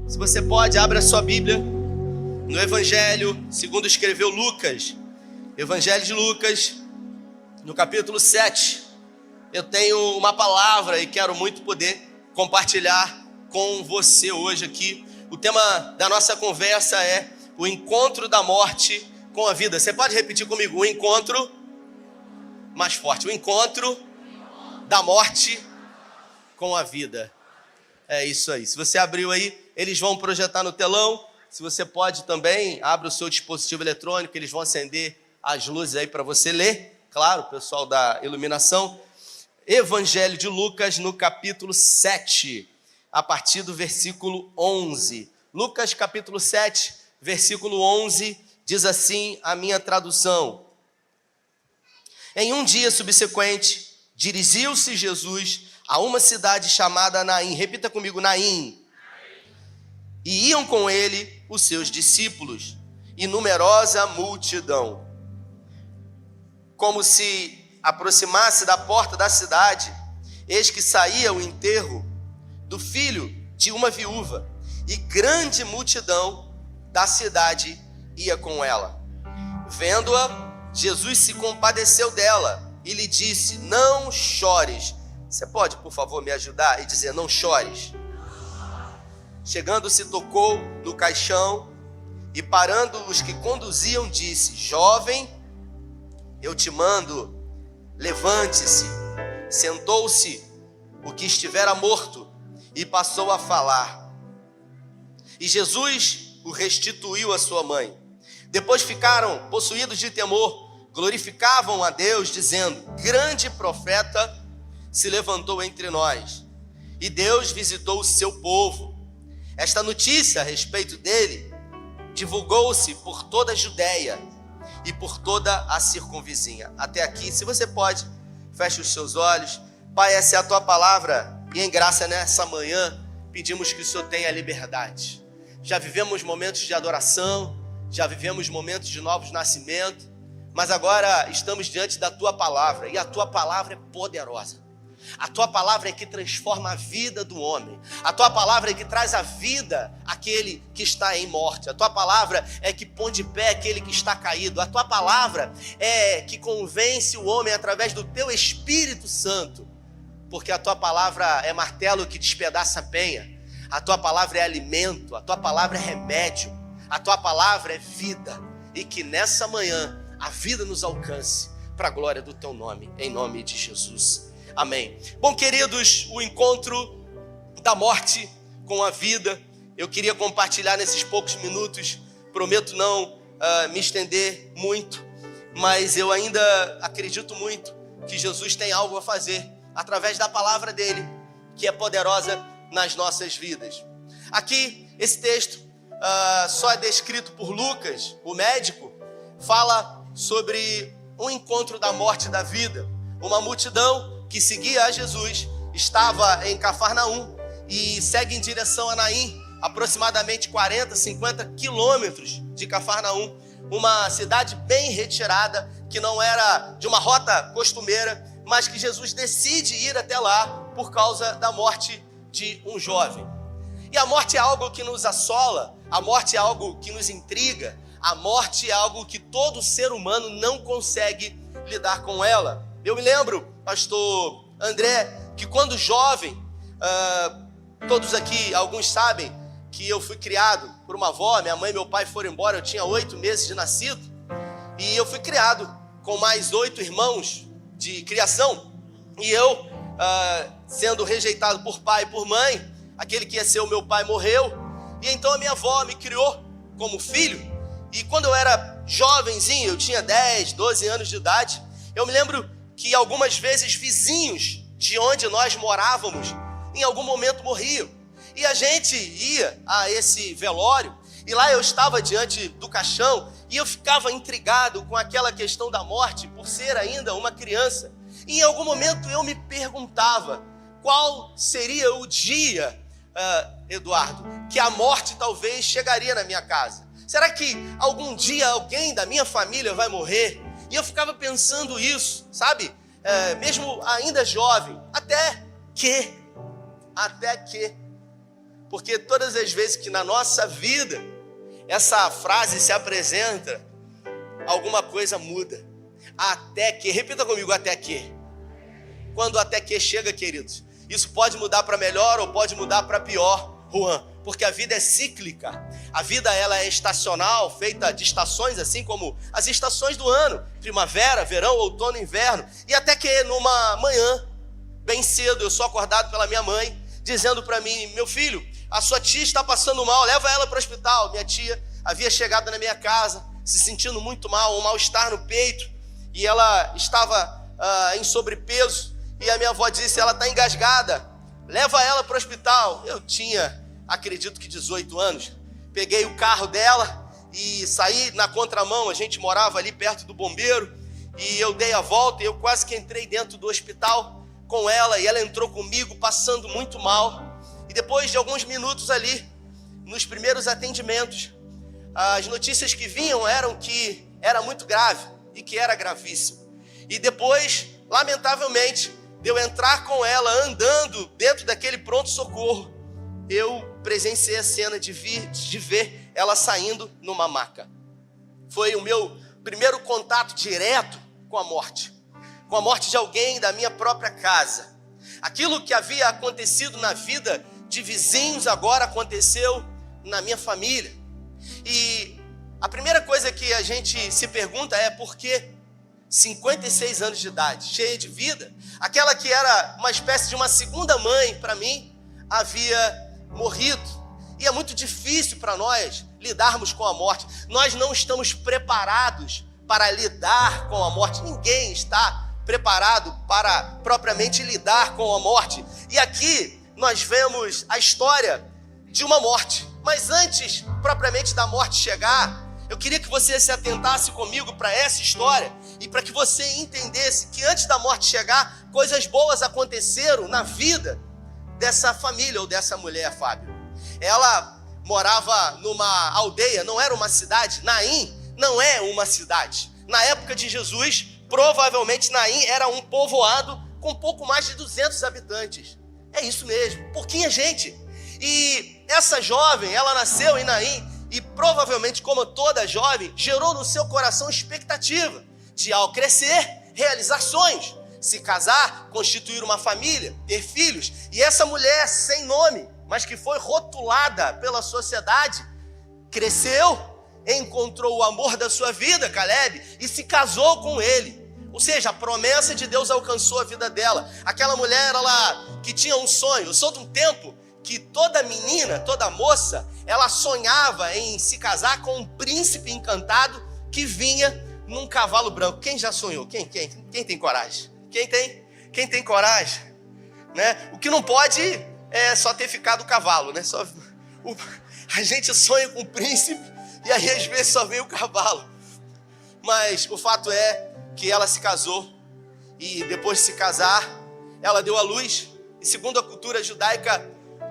Se você pode, abra a sua Bíblia no Evangelho segundo escreveu Lucas. Evangelho de Lucas, no capítulo 7. Eu tenho uma palavra e quero muito poder compartilhar com você hoje aqui. O tema da nossa conversa é o encontro da morte com a vida. Você pode repetir comigo? O encontro, mais forte, o encontro da morte com a vida. É isso aí. Se você abriu aí, eles vão projetar no telão. Se você pode também, abre o seu dispositivo eletrônico, eles vão acender as luzes aí para você ler. Claro, pessoal da iluminação. Evangelho de Lucas, no capítulo 7, a partir do versículo 11. Lucas, capítulo 7, versículo 11, diz assim a minha tradução. Em um dia subsequente, dirigiu-se Jesus a uma cidade chamada Naim. Repita comigo, Naim. E iam com ele os seus discípulos e numerosa multidão. Como se aproximasse da porta da cidade, eis que saía o enterro do filho de uma viúva, e grande multidão da cidade ia com ela. Vendo-a, Jesus se compadeceu dela e lhe disse: não chores. Você pode, por favor, me ajudar e dizer: não chores? Chegando-se, tocou no caixão e, parando os que conduziam, disse: jovem, eu te mando, levante-se. Sentou-se o que estivera morto e passou a falar. E Jesus o restituiu à sua mãe. Depois ficaram possuídos de temor, glorificavam a Deus, dizendo: grande profeta se levantou entre nós, e Deus visitou o seu povo. Esta notícia a respeito dele divulgou-se por toda a Judéia e por toda a circunvizinha. Até aqui, se você pode, feche os seus olhos. Pai, essa é a tua palavra, e em graça nessa manhã pedimos que o Senhor tenha liberdade. Já vivemos momentos de adoração, já vivemos momentos de novos nascimentos, mas agora estamos diante da tua palavra, e a tua palavra é poderosa. A tua palavra é que transforma a vida do homem. A tua palavra é que traz a vida àquele que está em morte. A tua palavra é que põe de pé aquele que está caído. A tua palavra é que convence o homem através do teu Espírito Santo. Porque a tua palavra é martelo que despedaça a penha. A tua palavra é alimento. A tua palavra é remédio. A tua palavra é vida. E que nessa manhã a vida nos alcance para a glória do teu nome. Em nome de Jesus. Amém. Bom, queridos, o encontro da morte com a vida, eu queria compartilhar nesses poucos minutos. Prometo não me estender muito, mas eu ainda acredito muito que Jesus tem algo a fazer através da palavra dele, que é poderosa nas nossas vidas. Aqui, esse texto só é descrito por Lucas, o médico, fala sobre um encontro da morte e da vida. Uma multidão que seguia a Jesus estava em Cafarnaum e segue em direção a Naim, aproximadamente 40, 50 quilômetros de Cafarnaum, uma cidade bem retirada, que não era de uma rota costumeira, mas que Jesus decide ir até lá por causa da morte de um jovem. E a morte é algo que nos assola, a morte é algo que nos intriga, a morte é algo que todo ser humano não consegue lidar com ela. Eu me lembro, pastor André, que quando jovem, todos aqui, alguns sabem que eu fui criado por uma avó. Minha mãe e meu pai foram embora, eu tinha 8 meses de nascido, e eu fui criado com mais 8 irmãos de criação, e eu, sendo rejeitado por pai e por mãe, aquele que ia ser o meu pai morreu, e então a minha avó me criou como filho. E quando eu era jovenzinho, eu tinha 10, 12 anos de idade, eu me lembro que algumas vezes vizinhos de onde nós morávamos, em algum momento morriam. E a gente ia a esse velório, e lá eu estava diante do caixão, e eu ficava intrigado com aquela questão da morte, por ser ainda uma criança. E em algum momento eu me perguntava, qual seria o dia, Eduardo, que a morte talvez chegaria na minha casa? Será que algum dia alguém da minha família vai morrer? E eu ficava pensando isso, sabe? Mesmo ainda jovem, até que Porque todas as vezes que na nossa vida essa frase se apresenta, alguma coisa muda. Até que, repita comigo, até que. Quando até que chega, queridos, isso pode mudar para melhor ou pode mudar para pior, Juan, porque a vida é cíclica. A vida, ela é estacional, feita de estações, assim como as estações do ano: primavera, verão, outono, inverno. E até que numa manhã, bem cedo, eu sou acordado pela minha mãe, dizendo para mim: meu filho, a sua tia está passando mal, leva ela para o hospital. Minha tia havia chegado na minha casa, se sentindo muito mal, um mal-estar no peito, e ela estava em sobrepeso, e a minha avó disse: ela está engasgada, leva ela para o hospital. Eu tinha, acredito que 18 anos, peguei o carro dela e saí na contramão. A gente morava ali perto do bombeiro, e eu dei a volta e eu quase que entrei dentro do hospital com ela, e ela entrou comigo passando muito mal. E depois de alguns minutos ali, nos primeiros atendimentos, as notícias que vinham eram que era muito grave e que era gravíssimo. E depois, lamentavelmente, de eu entrar com ela andando dentro daquele pronto-socorro, eu presenciei a cena de ver ela saindo numa maca. Foi o meu primeiro contato direto com a morte de alguém da minha própria casa. Aquilo que havia acontecido na vida de vizinhos agora aconteceu na minha família. E a primeira coisa que a gente se pergunta é: por que 56 anos de idade, cheia de vida, aquela que era uma espécie de uma segunda mãe para mim, havia morrido? E é muito difícil para nós lidarmos com a morte. Nós não estamos preparados para lidar com a morte. Ninguém está preparado para propriamente lidar com a morte. E aqui nós vemos a história de uma morte. Mas antes propriamente da morte chegar, eu queria que você se atentasse comigo para essa história e para que você entendesse que antes da morte chegar, coisas boas aconteceram na vida dessa família ou dessa mulher, Fábio. Ela morava numa aldeia, não era uma cidade. Naim não é uma cidade. Na época de Jesus, provavelmente Naim era um povoado com pouco mais de 200 habitantes. É isso mesmo, pouquinha gente. E essa jovem, ela nasceu em Naim e provavelmente, como toda jovem, gerou no seu coração expectativa de, ao crescer, realizar sonhos, se casar, constituir uma família, ter filhos. E essa mulher sem nome, mas que foi rotulada pela sociedade, cresceu, encontrou o amor da sua vida, Caleb, e se casou com ele. Ou seja, a promessa de Deus alcançou a vida dela. Aquela mulher, ela que tinha um sonho. Eu sou de um tempo que toda menina, toda moça, ela sonhava em se casar com um príncipe encantado que vinha num cavalo branco. Quem já sonhou? Quem tem coragem? Quem tem coragem? Né? O que não pode é só ter ficado o cavalo, né? A gente sonha com o príncipe e aí às vezes só vem o cavalo. Mas o fato é que ela se casou e depois de se casar, ela deu à luz. E segundo a cultura judaica,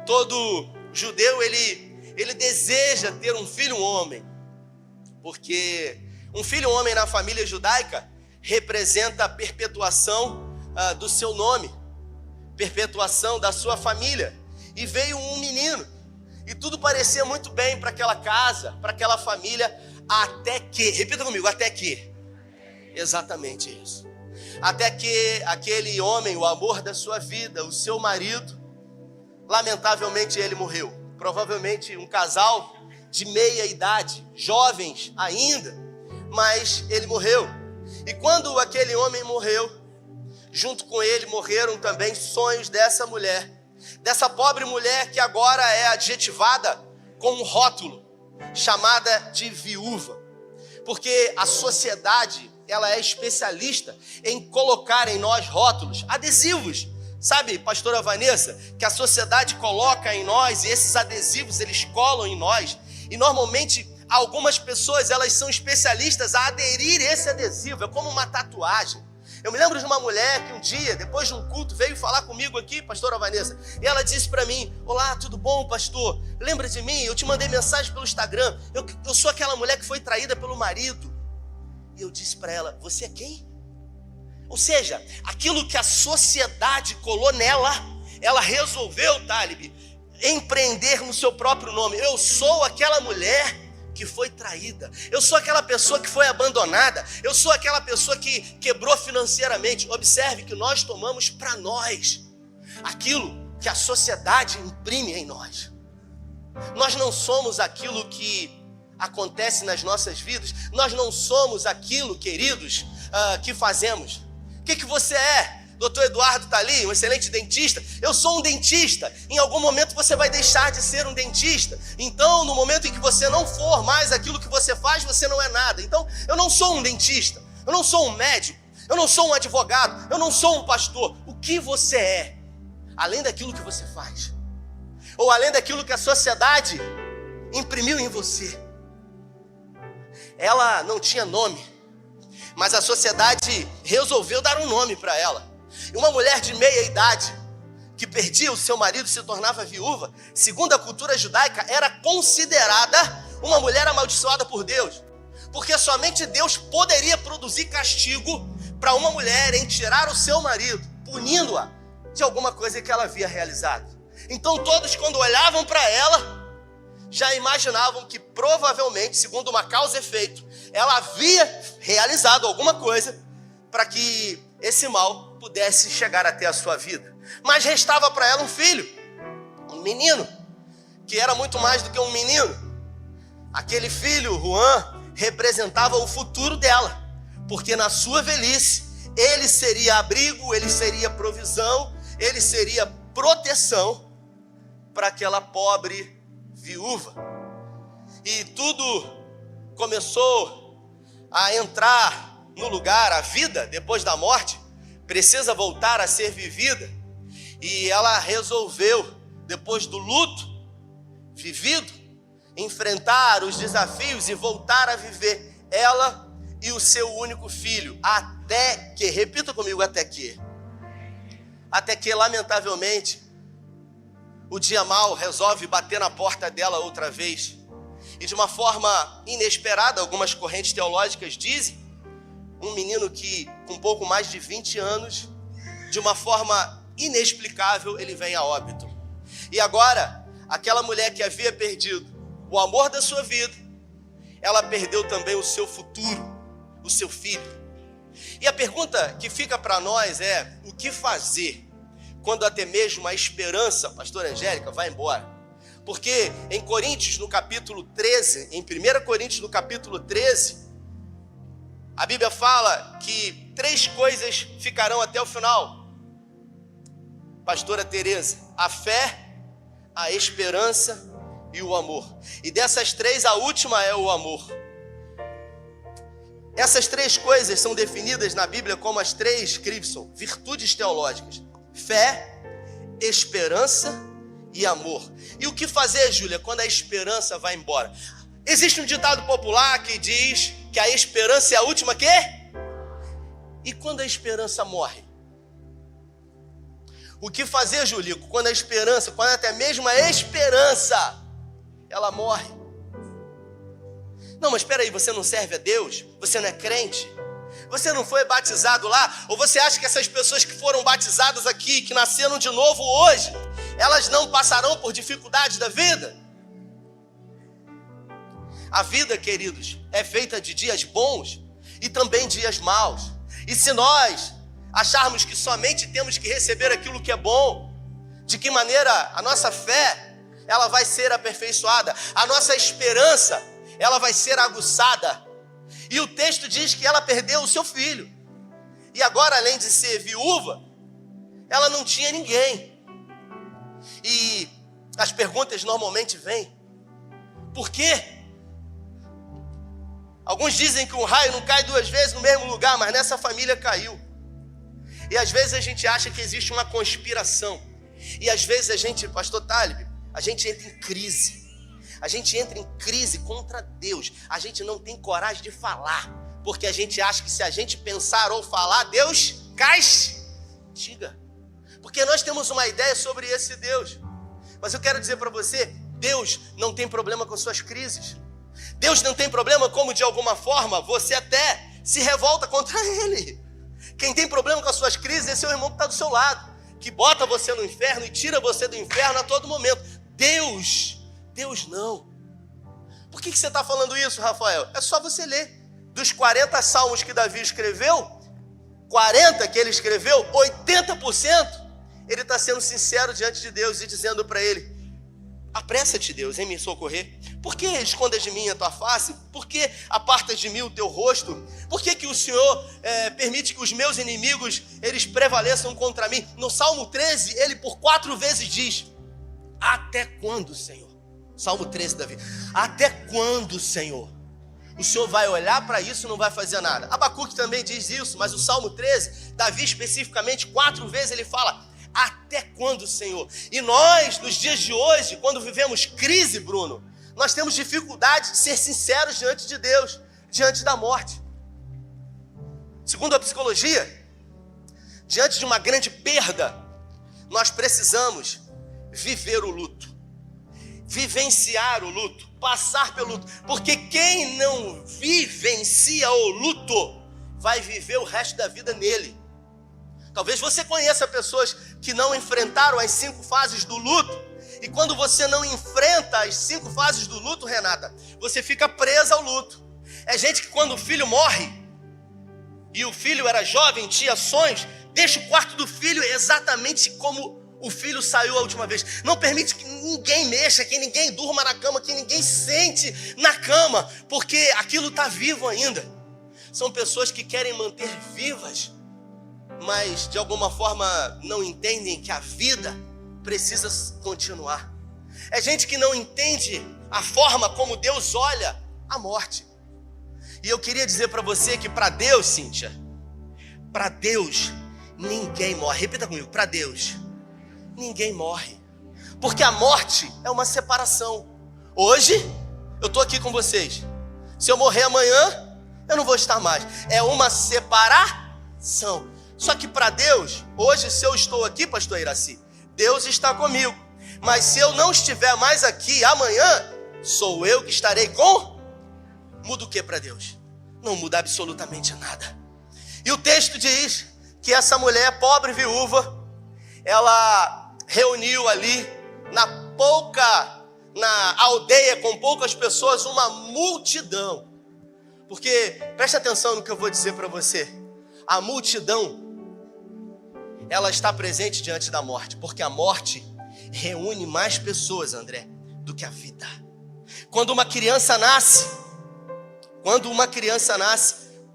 todo judeu, ele deseja ter um filho homem, porque um filho homem na família judaica representa a perpetuação do seu nome, perpetuação da sua família. E veio um menino, e tudo parecia muito bem para aquela casa, para aquela família, até que, repita comigo, até que, exatamente isso, até que aquele homem, o amor da sua vida, o seu marido, lamentavelmente ele morreu. Provavelmente um casal de meia idade, jovens ainda, mas ele morreu. E quando aquele homem morreu, junto com ele morreram também sonhos dessa mulher, dessa pobre mulher que agora é adjetivada com um rótulo, chamada de viúva. Porque a sociedade, ela é especialista em colocar em nós rótulos, adesivos. Sabe, pastora Vanessa, que a sociedade coloca em nós, e esses adesivos eles colam em nós, e normalmente algumas pessoas elas são especialistas a aderir esse adesivo, é como uma tatuagem. Eu me lembro de uma mulher que um dia, depois de um culto, veio falar comigo aqui, pastora Vanessa, e ela disse para mim: olá, tudo bom, pastor? Lembra de mim? Eu te mandei mensagem pelo Instagram, eu sou aquela mulher que foi traída pelo marido. E eu disse para ela: você é quem? Ou seja, aquilo que a sociedade colou nela, ela resolveu, Talib, empreender no seu próprio nome. Eu sou aquela mulher que foi traída. Eu sou aquela pessoa que foi abandonada. Eu sou aquela pessoa que quebrou financeiramente. Observe que nós tomamos para nós aquilo que a sociedade imprime em nós. Nós não somos aquilo que acontece nas nossas vidas. Nós não somos aquilo, queridos, que fazemos. O que você é? Doutor Eduardo está ali, um excelente dentista. Eu sou um dentista. Em algum momento você vai deixar de ser um dentista. Então, no momento em que você não for mais aquilo que você faz, você não é nada. Então, eu não sou um dentista. Eu não sou um médico. Eu não sou um advogado. Eu não sou um pastor. O que você é? Além daquilo que você faz. Ou além daquilo que a sociedade imprimiu em você. Ela não tinha nome. Mas a sociedade resolveu dar um nome para ela. E uma mulher de meia idade, que perdia o seu marido e se tornava viúva, segundo a cultura judaica, era considerada uma mulher amaldiçoada por Deus. Porque somente Deus poderia produzir castigo para uma mulher em tirar o seu marido, punindo-a de alguma coisa que ela havia realizado. Então todos, quando olhavam para ela, já imaginavam que provavelmente, segundo uma causa e efeito, ela havia realizado alguma coisa para que esse mal pudesse chegar até a sua vida. Mas restava para ela um filho, um menino, que era muito mais do que um menino. Aquele filho, Juan, representava o futuro dela, porque na sua velhice, ele seria abrigo, ele seria provisão, ele seria proteção para aquela pobre viúva. E tudo começou a entrar no lugar. A vida, depois da morte, precisa voltar a ser vivida. E ela resolveu, depois do luto vivido, enfrentar os desafios e voltar a viver, ela e o seu único filho. Até que, repita comigo, até que, lamentavelmente, o dia mau resolve bater na porta dela outra vez. E de uma forma inesperada, algumas correntes teológicas dizem, um menino que, com um pouco mais de 20 anos, de uma forma inexplicável, ele vem a óbito. E agora, aquela mulher que havia perdido o amor da sua vida, ela perdeu também o seu futuro, o seu filho. E a pergunta que fica para nós é, o que fazer quando até mesmo a esperança, pastora Angélica, vai embora? Porque em Coríntios, no capítulo 13, em 1 Coríntios, no capítulo 13, a Bíblia fala que 3 coisas ficarão até o final. Pastora Tereza, a fé, a esperança e o amor. E dessas 3, a última é o amor. Essas 3 coisas são definidas na Bíblia como as 3 Cripson, virtudes teológicas. Fé, esperança e amor. E o que fazer, Júlia, quando a esperança vai embora? Existe um ditado popular que diz que a esperança é a última quê? E quando a esperança morre? O que fazer, Julico, quando a esperança, quando até mesmo a esperança, ela morre? Não, mas espera aí, você não serve a Deus? Você não é crente? Você não foi batizado lá? Ou você acha que essas pessoas que foram batizadas aqui, que nasceram de novo hoje, elas não passarão por dificuldades da vida? A vida, queridos, é feita de dias bons e também dias maus. E se nós acharmos que somente temos que receber aquilo que é bom, de que maneira a nossa fé, ela vai ser aperfeiçoada, a nossa esperança, ela vai ser aguçada. E o texto diz que ela perdeu o seu filho. E agora, além de ser viúva, ela não tinha ninguém. E as perguntas normalmente vêm: por quê? Alguns dizem que um raio não cai 2 vezes no mesmo lugar, mas nessa família caiu. E às vezes a gente acha que existe uma conspiração. E às vezes a gente, pastor Talib, a gente entra em crise. A gente entra em crise contra Deus. A gente não tem coragem de falar, porque a gente acha que se a gente pensar ou falar, Deus castiga. Porque nós temos uma ideia sobre esse Deus. Mas eu quero dizer para você, Deus não tem problema com suas crises. Deus não tem problema como de alguma forma você até se revolta contra Ele. Quem tem problema com as suas crises é seu irmão que está do seu lado, que bota você no inferno e tira você do inferno a todo momento. Deus não. Por que você está falando isso, Rafael? É só você ler. Dos 40 salmos que Davi escreveu, 40 que ele escreveu, 80%, ele está sendo sincero diante de Deus e dizendo para ele: apressa-te, Deus, em me socorrer. Por que escondes de mim a tua face? Por que apartas de mim o teu rosto? Por que o Senhor permite que os meus inimigos, eles prevaleçam contra mim? No Salmo 13, ele por 4 vezes diz: até quando, Senhor? Salmo 13, Davi. Até quando, Senhor? O Senhor vai olhar para isso e não vai fazer nada. Abacuque também diz isso, mas o Salmo 13, Davi especificamente 4 vezes ele fala: até quando, Senhor? E nós, nos dias de hoje, quando vivemos crise, Bruno, nós temos dificuldade de ser sinceros diante de Deus, diante da morte. Segundo a psicologia, diante de uma grande perda, nós precisamos viver o luto, vivenciar o luto, passar pelo luto, porque quem não vivencia o luto, vai viver o resto da vida nele. Talvez você conheça pessoas que não enfrentaram as 5 fases do luto, e quando você não enfrenta as 5 fases do luto, Renata, você fica presa ao luto. É gente que quando o filho morre, e o filho era jovem, tinha sonhos, deixa o quarto do filho exatamente como o filho saiu a última vez. Não permite que ninguém mexa, que ninguém durma na cama, que ninguém sente na cama, porque aquilo está vivo ainda. São pessoas que querem manter vivas, mas de alguma forma não entendem que a vida precisa continuar. É gente que não entende a forma como Deus olha a morte. E eu queria dizer para você que para Deus, Cíntia, para Deus ninguém morre. Repita comigo: para Deus ninguém morre, porque a morte é uma separação. Hoje eu estou aqui com vocês, se eu morrer amanhã eu não vou estar mais. É uma separação. Só que para Deus, hoje, se eu estou aqui, pastor Iraci, Deus está comigo. Mas se eu não estiver mais aqui amanhã, sou eu que estarei com... Muda o que para Deus? Não muda absolutamente nada. E o texto diz que essa mulher, pobre viúva, ela reuniu ali na aldeia com poucas pessoas, uma multidão. Porque, preste atenção no que eu vou dizer para você. A multidão, ela está presente diante da morte, porque a morte reúne mais pessoas, André, do que a vida. Quando uma criança nasce,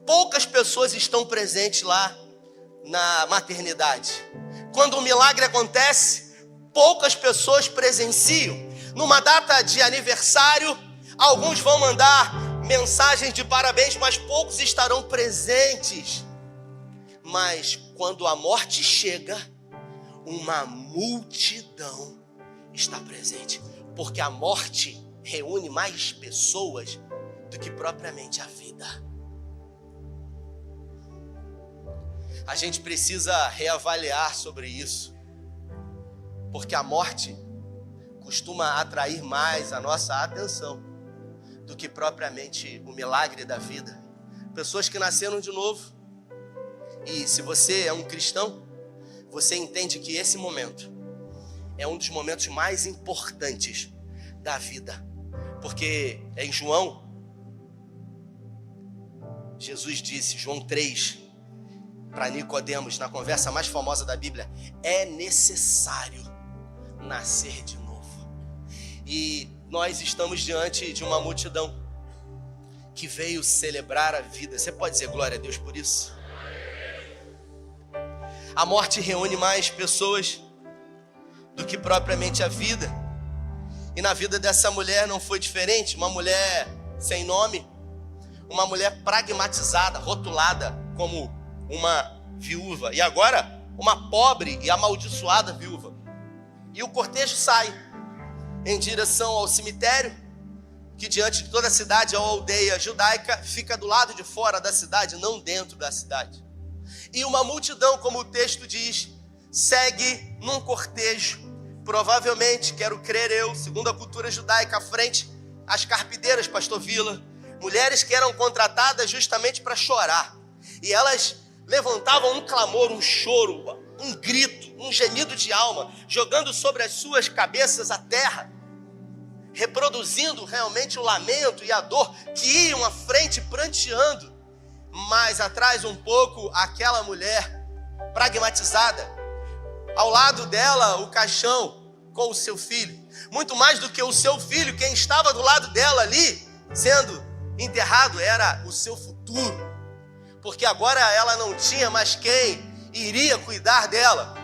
poucas pessoas estão presentes lá na maternidade. Quando um milagre acontece, poucas pessoas presenciam. Numa data de aniversário, alguns vão mandar mensagens de parabéns, mas poucos estarão presentes. Mas quando a morte chega, uma multidão está presente, porque a morte reúne mais pessoas do que propriamente a vida. A gente precisa reavaliar sobre isso, porque a morte costuma atrair mais a nossa atenção do que propriamente o milagre da vida. Pessoas que nasceram de novo. E se você é um cristão, você entende que esse momento é um dos momentos mais importantes da vida. Porque em João, Jesus disse, João 3, para Nicodemos, na conversa mais famosa da Bíblia: é necessário nascer de novo. E nós estamos diante de uma multidão que veio celebrar a vida. Você pode dizer glória a Deus por isso? A morte reúne mais pessoas do que propriamente a vida. E na vida dessa mulher não foi diferente. Uma mulher sem nome, uma mulher pragmatizada, rotulada como uma viúva. E agora, uma pobre e amaldiçoada viúva. E o cortejo sai em direção ao cemitério, que diante de toda a cidade, a aldeia judaica, fica do lado de fora da cidade, não dentro da cidade. E uma multidão, como o texto diz, segue num cortejo. Provavelmente, quero crer eu, segundo a cultura judaica, à frente, as carpideiras, pastor Vila, mulheres que eram contratadas justamente para chorar. E elas levantavam um clamor, um choro, um grito, um gemido de alma, jogando sobre as suas cabeças a terra, reproduzindo realmente o lamento e a dor, que iam à frente pranteando, mas atrás um pouco aquela mulher pragmatizada, ao lado dela o caixão com o seu filho, muito mais do que o seu filho, quem estava do lado dela ali, sendo enterrado, era o seu futuro, porque agora ela não tinha mais quem iria cuidar dela,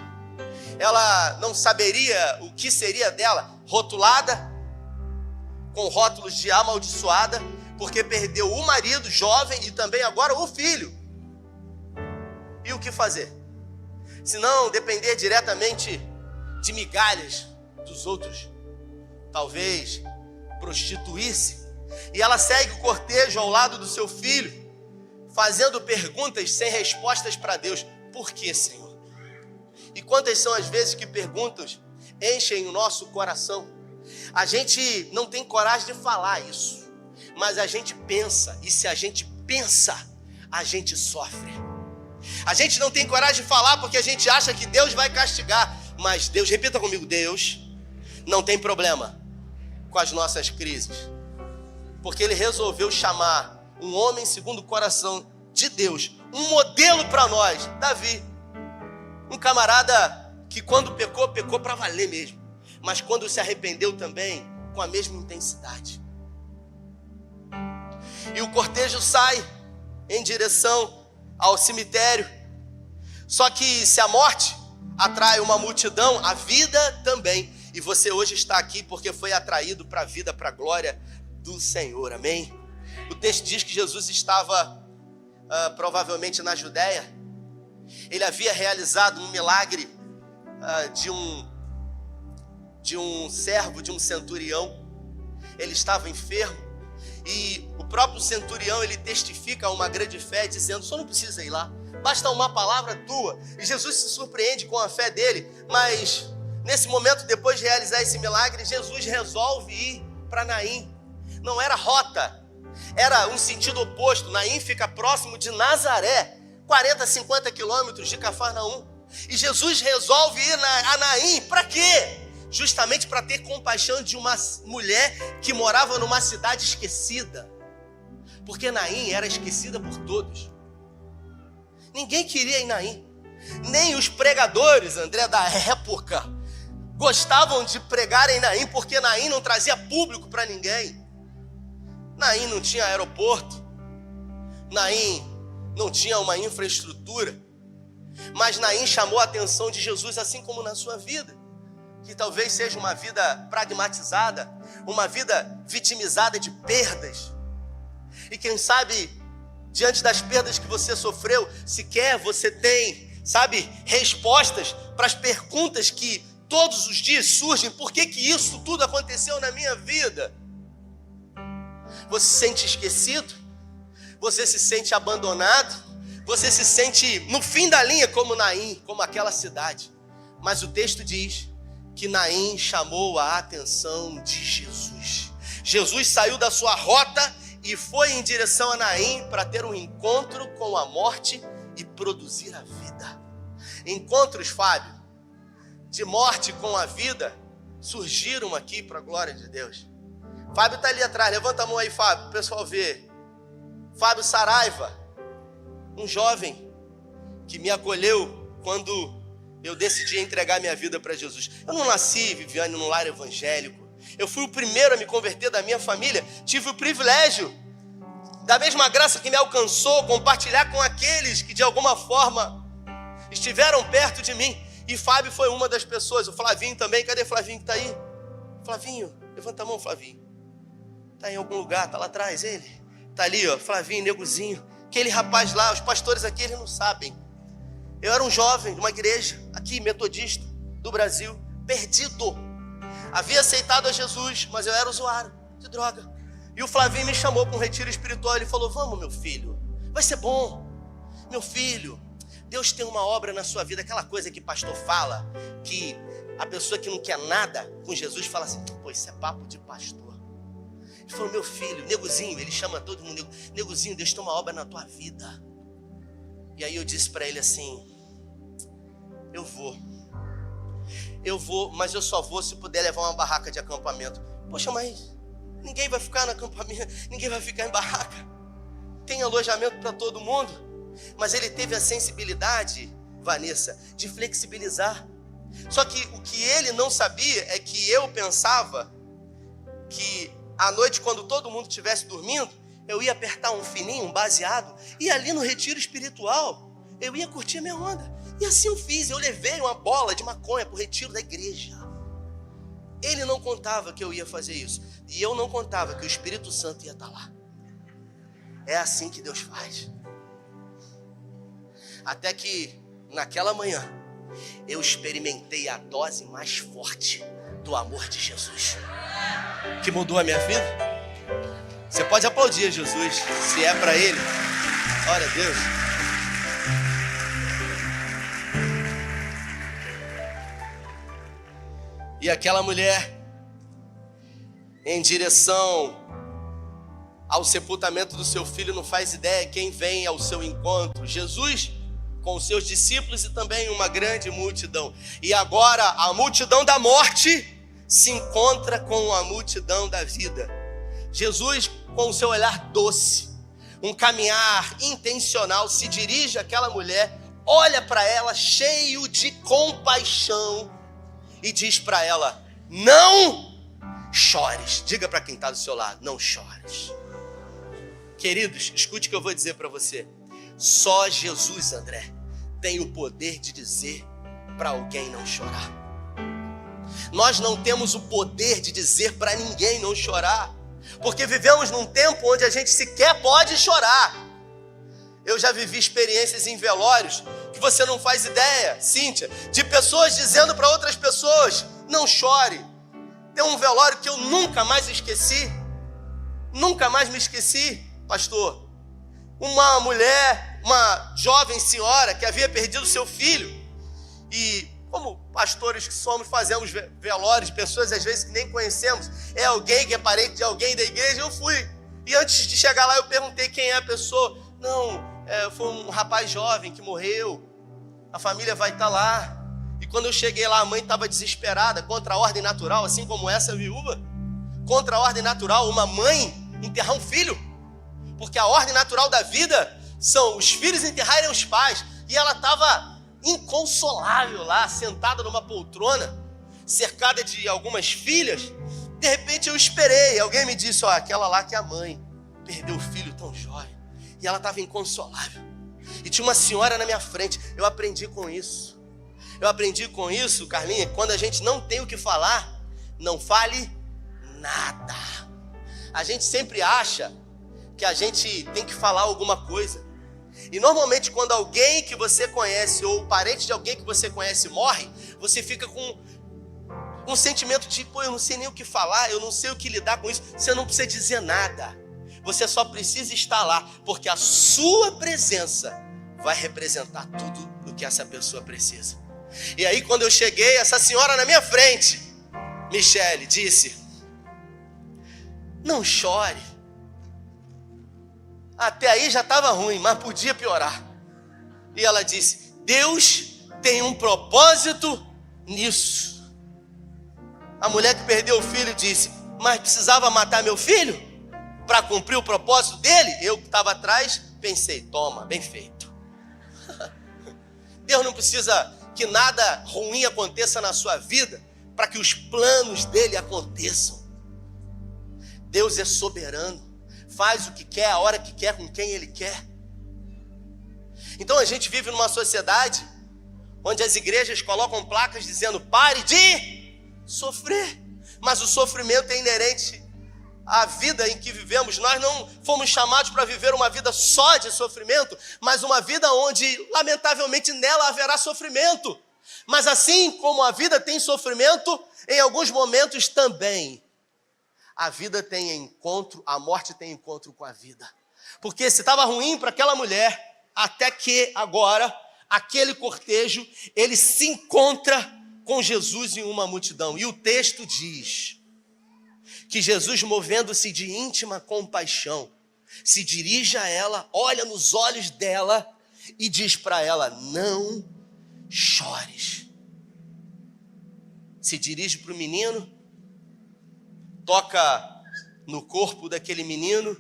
ela não saberia o que seria dela, rotulada, com rótulos de amaldiçoada, porque perdeu o marido jovem e também agora o filho. E o que fazer? Se não depender diretamente de migalhas dos outros, talvez prostituir-se. E ela segue o cortejo ao lado do seu filho, fazendo perguntas sem respostas para Deus. Por que, Senhor? E quantas são as vezes que perguntas enchem o nosso coração? A gente não tem coragem de falar isso, mas a gente pensa, e se a gente pensa, a gente sofre. A gente não tem coragem de falar porque a gente acha que Deus vai castigar, mas Deus, repita comigo, Deus não tem problema com as nossas crises, porque Ele resolveu chamar um homem segundo o coração de Deus, um modelo para nós, Davi, um camarada que quando pecou, pecou para valer mesmo, mas quando se arrependeu também, com a mesma intensidade. E o cortejo sai em direção ao cemitério. Só que se a morte atrai uma multidão, a vida também. E você hoje está aqui porque foi atraído para a vida, para a glória do Senhor, amém? O texto diz que Jesus estava provavelmente na Judéia. Ele havia realizado um milagre de um servo, de um centurião. Ele estava enfermo e o próprio centurião, ele testifica uma grande fé, dizendo, só não precisa ir lá, basta uma palavra tua. E Jesus se surpreende com a fé dele, mas nesse momento, depois de realizar esse milagre, Jesus resolve ir para Naim. Não era rota, era um sentido oposto. Naim fica próximo de Nazaré, 40, 50 quilômetros de Cafarnaum. E Jesus resolve ir a Naim, para quê? Justamente para ter compaixão de uma mulher que morava numa cidade esquecida. Porque Naim era esquecida por todos. Ninguém queria ir em Naim. Nem os pregadores, André, da época, gostavam de pregar em Naim, porque Naim não trazia público para ninguém. Naim não tinha aeroporto. Naim não tinha uma infraestrutura. Mas Naim chamou a atenção de Jesus, assim como na sua vida. Que talvez seja uma vida pragmatizada, uma vida vitimizada de perdas. E quem sabe, diante das perdas que você sofreu, sequer você tem, respostas para as perguntas que todos os dias surgem. Por que isso tudo aconteceu na minha vida? Você se sente esquecido? Você se sente abandonado? Você se sente no fim da linha como Naim, como aquela cidade. Mas o texto diz que Naim chamou a atenção de Jesus. Jesus saiu da sua rota e foi em direção a Naim para ter um encontro com a morte e produzir a vida. Encontros, Fábio, de morte com a vida surgiram aqui para a glória de Deus. Fábio está ali atrás, levanta a mão aí, Fábio, o pessoal vê. Fábio Saraiva, um jovem que me acolheu quando eu decidi entregar minha vida para Jesus. Eu não nasci, Viviane, num lar evangélico. Eu fui o primeiro a me converter da minha família. Tive o privilégio, da mesma graça que me alcançou, compartilhar com aqueles que de alguma forma estiveram perto de mim. E Fábio foi uma das pessoas. O Flavinho também. Cadê Flavinho que está aí? Flavinho, levanta a mão, Flavinho. Está em algum lugar, está lá atrás ele. Está ali, ó, Flavinho, negozinho. Aquele rapaz lá, os pastores aqui, eles não sabem. Eu era um jovem de uma igreja aqui, metodista, do Brasil, perdido. Havia aceitado a Jesus, mas eu era usuário de droga. E o Flavinho me chamou para um retiro espiritual. Ele falou, vamos, meu filho, vai ser bom. Meu filho, Deus tem uma obra na sua vida. Aquela coisa que pastor fala, que a pessoa que não quer nada com Jesus fala assim, pô, isso é papo de pastor. Ele falou, meu filho, negozinho, ele chama todo mundo, negozinho, Deus tem uma obra na tua vida. E aí eu disse para ele assim, Eu vou, mas eu só vou se puder levar uma barraca de acampamento. Poxa, mas ninguém vai ficar no acampamento, ninguém vai ficar em barraca. Tem alojamento para todo mundo. Mas ele teve a sensibilidade, Vanessa, de flexibilizar. Só que o que ele não sabia é que eu pensava que à noite, quando todo mundo estivesse dormindo, eu ia apertar um fininho, um baseado, e ali no retiro espiritual, eu ia curtir a minha onda. E assim eu fiz, eu levei uma bola de maconha para o retiro da igreja. Ele não contava que eu ia fazer isso. E eu não contava que o Espírito Santo ia estar lá. É assim que Deus faz. Até que, naquela manhã, eu experimentei a dose mais forte do amor de Jesus, que mudou a minha vida. Você pode aplaudir Jesus, se é para Ele. Glória a Deus. E aquela mulher, em direção ao sepultamento do seu filho, não faz ideia quem vem ao seu encontro. Jesus com os seus discípulos e também uma grande multidão. E agora a multidão da morte se encontra com a multidão da vida. Jesus, com o seu olhar doce, um caminhar intencional, se dirige àquela mulher, olha para ela cheio de compaixão e diz para ela: não chores. Diga para quem está do seu lado: não chores. Queridos, escute o que eu vou dizer para você. Só Jesus, André, tem o poder de dizer para alguém não chorar. Nós não temos o poder de dizer para ninguém não chorar, porque vivemos num tempo onde a gente sequer pode chorar. Eu já vivi experiências em velórios que você não faz ideia, Cíntia, de pessoas dizendo para outras pessoas: não chore. Tem um velório que eu nunca mais esqueci, nunca mais me esqueci, pastor. Uma mulher, uma jovem senhora que havia perdido seu filho, e como pastores que somos, fazemos velórios de pessoas às vezes que nem conhecemos. É alguém que é parente de alguém da igreja. Eu fui, e antes de chegar lá eu perguntei quem é a pessoa. Não, foi um rapaz jovem que morreu, a família vai estar lá. E quando eu cheguei lá, a mãe estava desesperada, contra a ordem natural, assim como essa viúva. Contra a ordem natural, uma mãe enterrar um filho, porque a ordem natural da vida são os filhos enterrarem os pais. E ela estava inconsolável lá, sentada numa poltrona, cercada de algumas filhas. De repente eu esperei, alguém me disse: ó, aquela lá que é a mãe, perdeu o filho tão jovem. E ela estava inconsolável. E tinha uma senhora na minha frente. Eu aprendi com isso, Carlinha, quando a gente não tem o que falar, não fale nada. A gente sempre acha que a gente tem que falar alguma coisa. E normalmente quando alguém que você conhece ou o parente de alguém que você conhece morre, você fica com um sentimento de: pô, eu não sei nem o que falar, eu não sei o que lidar com isso. Você não precisa dizer nada. Você só precisa estar lá, porque a sua presença vai representar tudo o que essa pessoa precisa. E aí quando eu cheguei, essa senhora na minha frente, Michele, disse: não chore. Até aí já estava ruim, mas podia piorar. E ela disse: Deus tem um propósito nisso. A mulher que perdeu o filho disse: mas precisava matar meu filho para cumprir o propósito dele? Eu que estava atrás pensei: toma, bem feito. Deus não precisa que nada ruim aconteça na sua vida para que os planos dele aconteçam. Deus é soberano, faz o que quer, a hora que quer, com quem ele quer. Então a gente vive numa sociedade onde as igrejas colocam placas dizendo: pare de sofrer. Mas o sofrimento é inerente à vida em que vivemos. Nós não fomos chamados para viver uma vida só de sofrimento, mas uma vida onde, lamentavelmente, nela haverá sofrimento. Mas assim como a vida tem sofrimento, em alguns momentos também a vida tem encontro, a morte tem encontro com a vida. Porque se estava ruim para aquela mulher, até que agora, aquele cortejo, ele se encontra com Jesus em uma multidão. E o texto diz que Jesus, movendo-se de íntima compaixão, se dirige a ela, olha nos olhos dela e diz para ela: não chores. Se dirige para o menino, toca no corpo daquele menino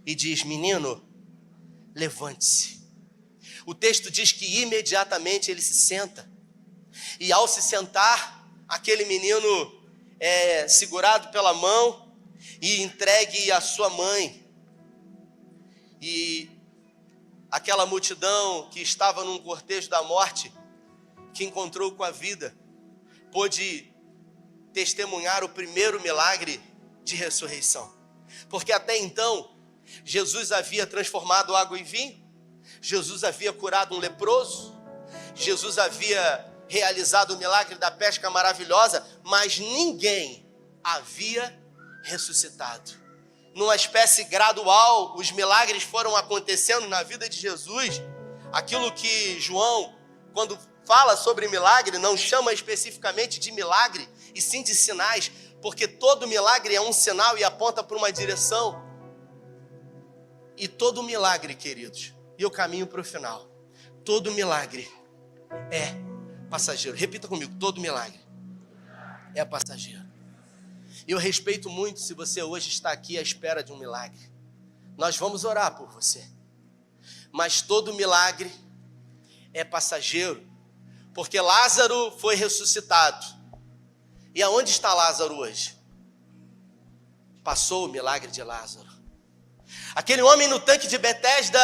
e diz: menino, levante-se. O texto diz que imediatamente ele se senta. E ao se sentar, aquele menino é segurado pela mão e entregue à sua mãe. E aquela multidão que estava num cortejo da morte, que encontrou com a vida, pôde testemunhar o primeiro milagre de ressurreição. Porque até então, Jesus havia transformado água em vinho, Jesus havia curado um leproso, Jesus havia realizado o milagre da pesca maravilhosa, mas ninguém havia ressuscitado. Numa espécie gradual, os milagres foram acontecendo na vida de Jesus. Aquilo que João, quando fala sobre milagre, não chama especificamente de milagre, e sim de sinais, porque todo milagre é um sinal e aponta para uma direção. E todo milagre, queridos, e eu caminho para o final, todo milagre é passageiro. Repita comigo: todo milagre é passageiro. Eu respeito muito se você hoje está aqui à espera de um milagre. Nós vamos orar por você. Mas todo milagre é passageiro, porque Lázaro foi ressuscitado. E aonde está Lázaro hoje? Passou o milagre de Lázaro. Aquele homem no tanque de Betesda,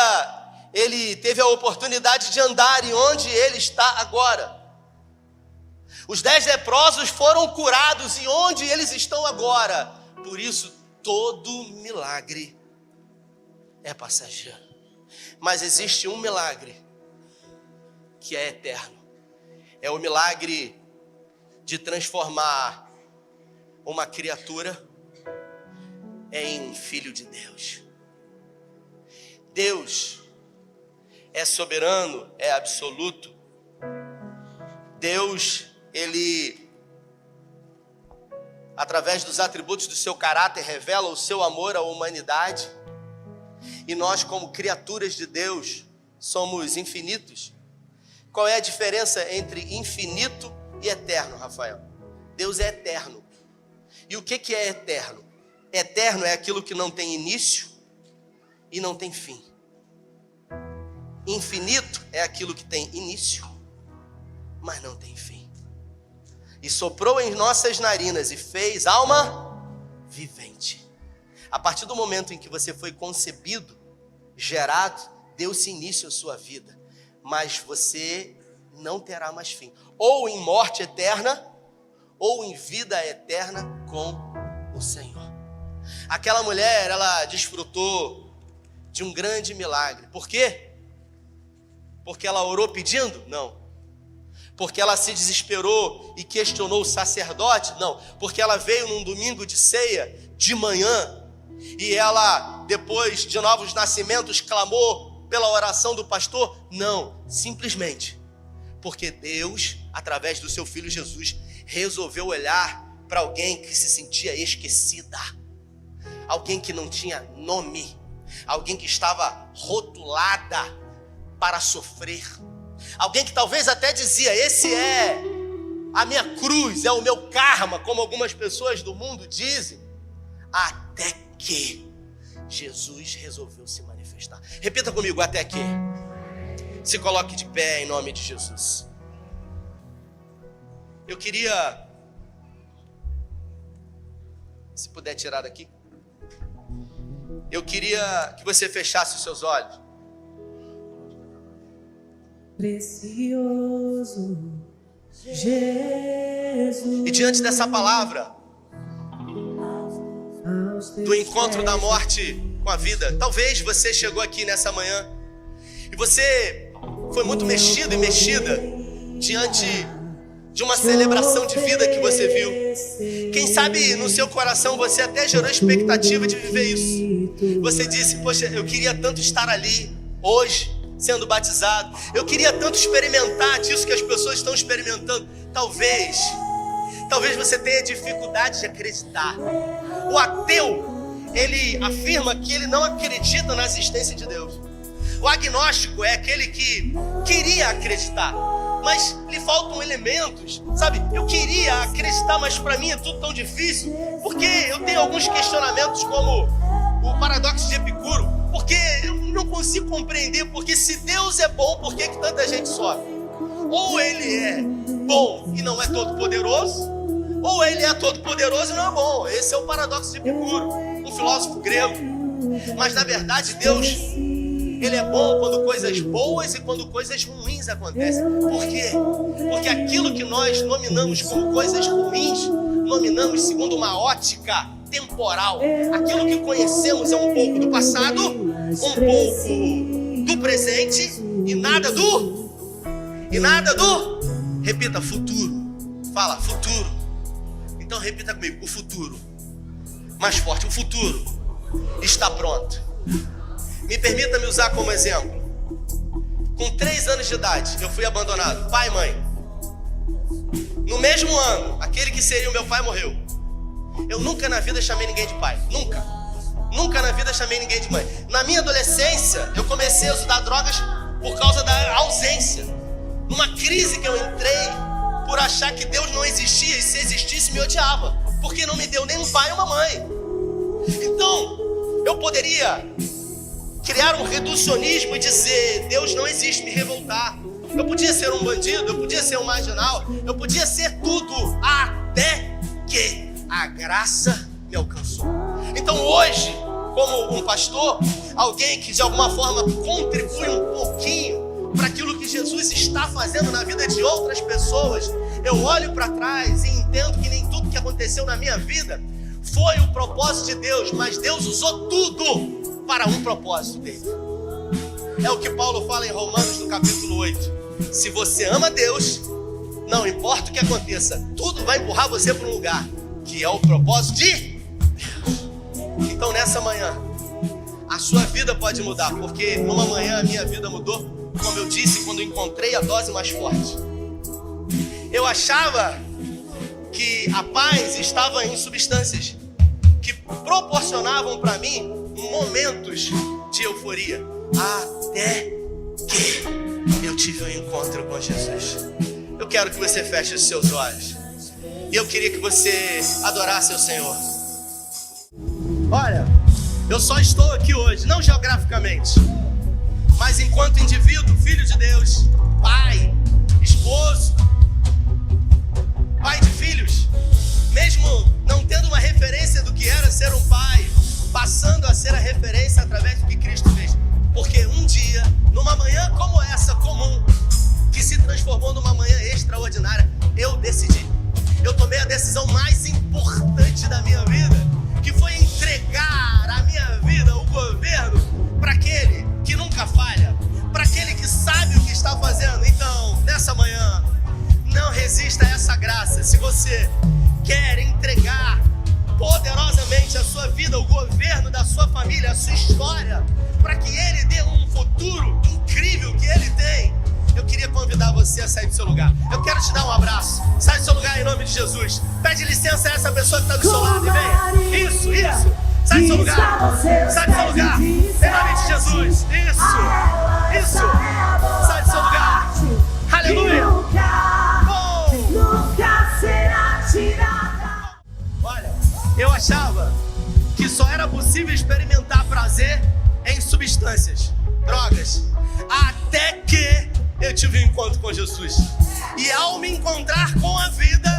ele teve a oportunidade de andar, e onde ele está agora? Os 10 leprosos foram curados, e onde eles estão agora? Por isso, todo milagre é passageiro. Mas existe um milagre que é eterno. É o milagre de transformar uma criatura em filho de Deus. Deus é soberano, é absoluto. Deus, Ele, através dos atributos do seu caráter, revela o seu amor à humanidade. E nós, como criaturas de Deus, somos infinitos. Qual é a diferença entre infinito e eterno, Rafael? Deus é eterno. E o que é eterno? Eterno é aquilo que não tem início e não tem fim. Infinito é aquilo que tem início, mas não tem fim. E soprou em nossas narinas e fez alma vivente. A partir do momento em que você foi concebido, gerado, deu-se início à sua vida. Mas você não terá mais fim. Ou em morte eterna, ou em vida eterna com o Senhor. Aquela mulher, ela desfrutou de um grande milagre. Por quê? Porque ela orou pedindo? Não. Porque ela se desesperou e questionou o sacerdote? Não. Porque ela veio num domingo de ceia, de manhã, e ela, depois de novos nascimentos, clamou pela oração do pastor? Não. Simplesmente porque Deus, através do seu Filho Jesus, resolveu olhar para alguém que se sentia esquecida, alguém que não tinha nome, alguém que estava rotulada para sofrer, alguém que talvez até dizia: esse é a minha cruz, é o meu karma, como algumas pessoas do mundo dizem, até que Jesus resolveu se manifestar. Repita comigo: até que. Se coloque de pé em nome de Jesus. Eu queria, se puder tirar daqui, eu queria que você fechasse os seus olhos. Precioso Jesus. E diante dessa palavra, do encontro da morte com a vida, talvez você chegou aqui nessa manhã e você foi muito mexido e mexida diante de uma celebração de vida que você viu. Quem sabe no seu coração você até gerou expectativa de viver isso. Você disse: poxa, eu queria tanto estar ali hoje, sendo batizado. Eu queria tanto experimentar disso que as pessoas estão experimentando. Talvez você tenha dificuldade de acreditar. O ateu, ele afirma que ele não acredita na existência de Deus. O agnóstico é aquele que queria acreditar. mas lhe faltam elementos, sabe? Eu queria acreditar, mas para mim é tudo tão difícil, porque eu tenho alguns questionamentos como o paradoxo de Epicuro, porque eu não consigo compreender, porque se Deus é bom, por que tanta gente sofre? Ou ele é bom e não é todo poderoso, ou ele é todo poderoso e não é bom. Esse é o paradoxo de Epicuro, um filósofo grego. Mas na verdade Deus, ele é bom quando coisas boas e quando coisas ruins acontecem. Por quê? Porque aquilo que nós nominamos como coisas ruins, nominamos segundo uma ótica temporal. Aquilo que conhecemos é um pouco do passado, um pouco do presente e nada do... Repita, futuro. Fala, futuro. Então repita comigo, o futuro. Mais forte, o futuro está pronto. Me permita me usar como exemplo. Com 3 anos de idade, eu fui abandonado, pai e mãe. No mesmo ano, aquele que seria o meu pai morreu. Eu nunca na vida chamei ninguém de pai, nunca na vida chamei ninguém de mãe. Na minha adolescência, eu comecei a usar drogas por causa da ausência. Numa crise que eu entrei por achar que Deus não existia, e se existisse me odiava, porque não me deu nem um pai e uma mãe. Então, eu poderia criar um reducionismo e dizer, Deus não existe, me revoltar. Eu podia ser um bandido, eu podia ser um marginal, eu podia ser tudo, até que a graça me alcançou. Então hoje, como um pastor, alguém que de alguma forma contribui um pouquinho para aquilo que Jesus está fazendo na vida de outras pessoas, eu olho para trás e entendo que nem tudo que aconteceu na minha vida foi o propósito de Deus, mas Deus usou tudo para um propósito dele. É o que Paulo fala em Romanos no capítulo 8. Se você ama Deus, não importa o que aconteça, tudo vai empurrar você para um lugar que é o propósito de Deus. Então nessa manhã, a sua vida pode mudar, porque numa manhã a minha vida mudou, como eu disse, quando encontrei a dose mais forte. Eu achava que a paz estava em substâncias que proporcionavam para mim momentos de euforia, até que eu tive um encontro com Jesus. Eu quero que você feche os seus olhos e eu queria que você adorasse o Senhor. Olha, eu só estou aqui hoje, não geograficamente, mas enquanto indivíduo, filho de Deus, pai, esposo, pai de filhos, mesmo não tendo uma referência do que era ser um pai, passando a ser a referência através do que Cristo fez. Porque um dia, numa manhã como essa, comum, que se transformou numa manhã extraordinária, eu decidi. Eu tomei a decisão mais importante da minha vida, que foi entregar a minha vida, o governo, para aquele que nunca falha, para aquele que sabe o que está fazendo. Então, nessa manhã, não resista a essa graça. Se você quer entregar poderosamente a sua vida, o governo da sua família, a sua história, para que Ele dê um futuro incrível que Ele tem, eu queria convidar você a sair do seu lugar. Eu quero te dar um abraço. Sai do seu lugar em nome de Jesus. Pede licença a essa pessoa que está do seu lado e venha. Isso. Sai do seu lugar. Sai do seu lugar. Em nome de Jesus. Isso. Sai do seu lugar. Aleluia. Nunca será tirada. Olha, eu achava que só era possível experimentar prazer em substâncias, drogas, até que eu tive um encontro com Jesus. E ao me encontrar com a vida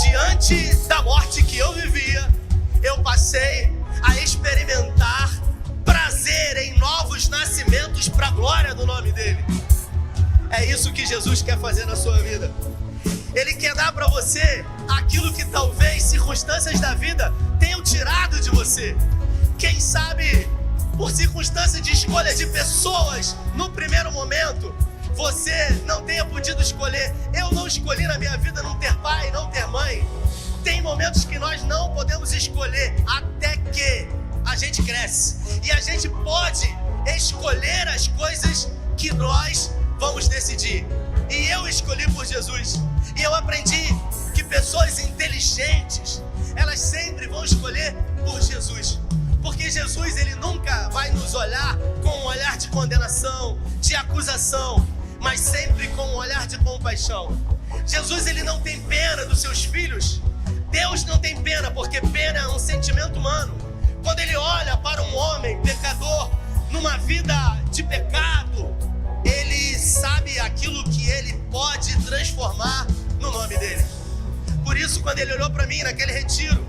diante da morte que eu vivia, eu passei a experimentar prazer em novos nascimentos para a glória do nome dele. É isso que Jesus quer fazer na sua vida. Ele quer dar para você aquilo que talvez circunstâncias da vida tenham tirado de você. Quem sabe por circunstância de escolha de pessoas no primeiro momento, você não tenha podido escolher. Eu não escolhi na minha vida não ter pai, não ter mãe. Tem momentos que nós não podemos escolher até que a gente cresce. E a gente pode escolher as coisas que nós vamos decidir. E eu escolhi por Jesus. E eu aprendi que pessoas inteligentes, elas sempre vão escolher por Jesus. Porque Jesus, ele nunca vai nos olhar com um olhar de condenação, de acusação, mas sempre com um olhar de compaixão. Jesus, ele não tem pena dos seus filhos. Deus não tem pena, porque pena é um sentimento humano. Quando ele olha para um homem pecador, numa vida de pecado, ele sabe aquilo que ele pode transformar no nome dele. Por isso, quando ele olhou para mim naquele retiro,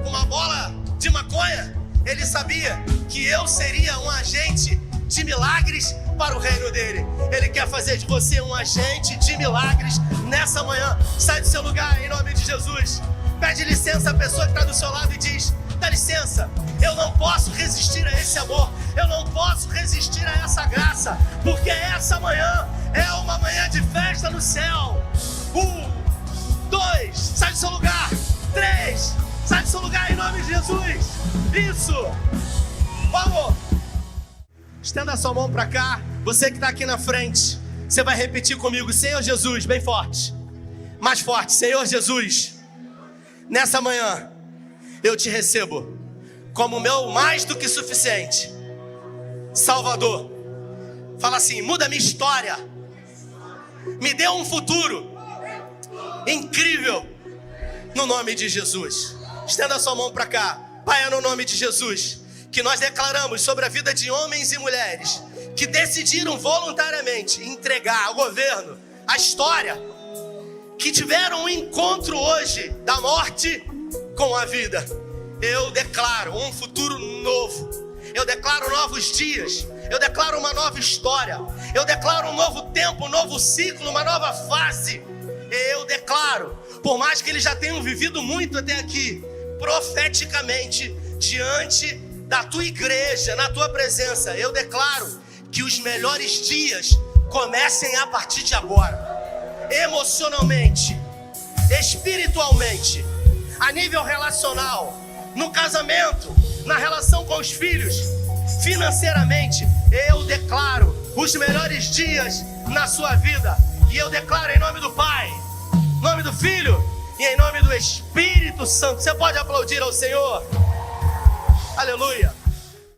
com uma bola de maconha, ele sabia que eu seria um agente de milagres para o reino dele. Ele quer fazer de você um agente de milagres nessa manhã. Sai do seu lugar em nome de Jesus. Pede licença à pessoa que está do seu lado e diz: dá licença, eu não posso resistir a esse amor, eu não posso resistir a essa graça, porque essa manhã é uma manhã de festa no céu. 1, 2, sai do seu lugar. 3, sai do seu lugar em nome de Jesus. Isso, vamos. Estenda a sua mão para cá. Você que está aqui na frente, você vai repetir comigo: Senhor Jesus, bem forte, mais forte. Senhor Jesus, nessa manhã eu te recebo como meu mais do que suficiente Salvador. Fala assim: muda minha história, me dê um futuro incrível, no nome de Jesus. Estenda a sua mão para cá. Pai, é no nome de Jesus que nós declaramos sobre a vida de homens e mulheres que decidiram voluntariamente entregar ao governo a história, que tiveram um encontro hoje da morte com a vida. Eu declaro um futuro novo, eu declaro novos dias, eu declaro uma nova história, eu declaro um novo tempo, um novo ciclo, uma nova fase. Eu declaro, por mais que eles já tenham vivido muito até aqui, profeticamente, diante da tua igreja, na tua presença, eu declaro que os melhores dias comecem a partir de agora. Emocionalmente, espiritualmente, a nível relacional, no casamento, na relação com os filhos, financeiramente, eu declaro os melhores dias na sua vida. E eu declaro em nome do Pai, em nome do Filho e em nome do Espírito Santo. Você pode aplaudir ao Senhor? Aleluia.